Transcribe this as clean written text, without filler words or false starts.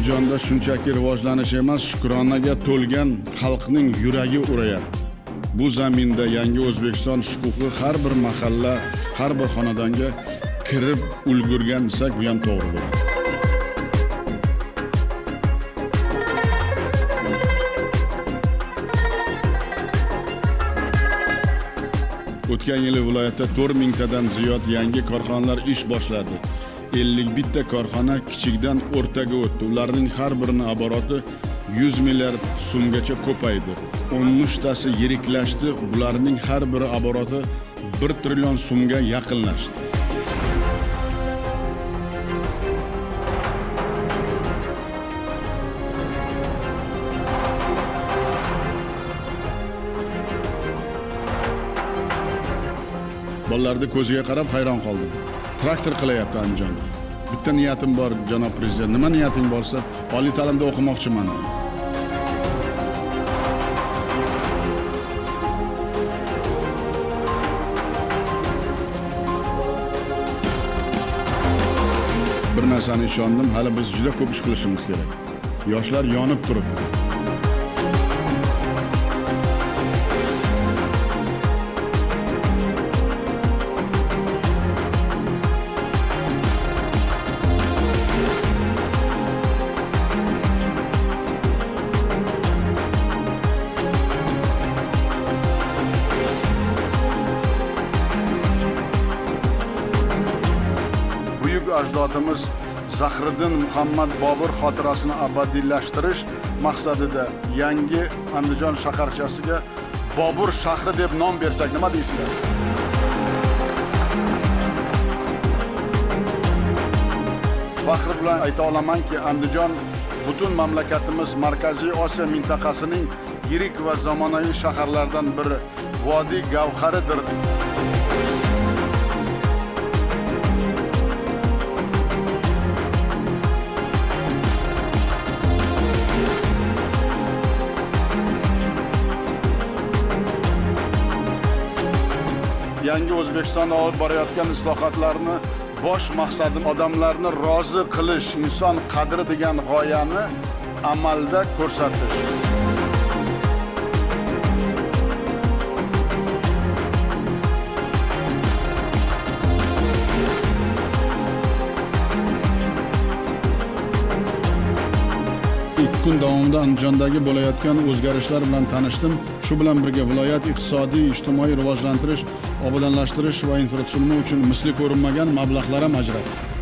Andijonda shunchaki rivojlanish emas, shukronaga to'lgan xalqning yuragi urayapti. Bu zaminda yangi O'zbekiston shukuhi har bir mahalla, har bir xonadonga kirib ulgurgan desak, bu ham to'g'ri bo'ladi. O'tgan yili viloyatda 4000 tadan ziyod yangi korxonalar ish boshladi. 51 ta korxona kichikdan o'rtaga o'tdi. Ularning har birining oboroti 100 milliard so'mgacha ko'paydi. 13 tasi yiriklashdi. Bularning har biri oboroti 1 trillion so'mga yaqinlashdi. Bolalarni ko'ziga qarab hayron qoldim. Traktor qilyapti Andijonda. Bitta niyatim bor, janob prezident. Nima niyating bo'lsa, oliy ta'limda o'qimoqchiman. Bir narsani ishondim, hali biz juda ko'p ish qilishimiz kerak. Yoshlar yonib turibdi. Buyuk ajdodimiz Zahriddin Muhammad Bobur xotirasini abadiylashtirish maqsadida yangi Andijon shaharchasiga Bobur shahri deb nom bersak nima deysizlar? Faxr bilan ayta olamanki, Andijon butun mamlakatimiz Markaziy Osiyo mintaqasining yirik va zamonaviy shaharlaridan biri, vodiy gavharidir. Yangi O'zbekistonda olib borayotgan islohotlarni bosh maqsadim odamlarni rozi qilish, inson qadri degan g'oyani amalda ko'rsatish. Kun davomida Andijondagi bo'layotgan o'zgarishlar bilan tanishdim. Shu bilan birga viloyat iqtisodiy, ijtimoiy rivojlantirish, obodonlashtirish va infratuzilma uchun misli ko'rinmagan mablag'lar ham ajratdi.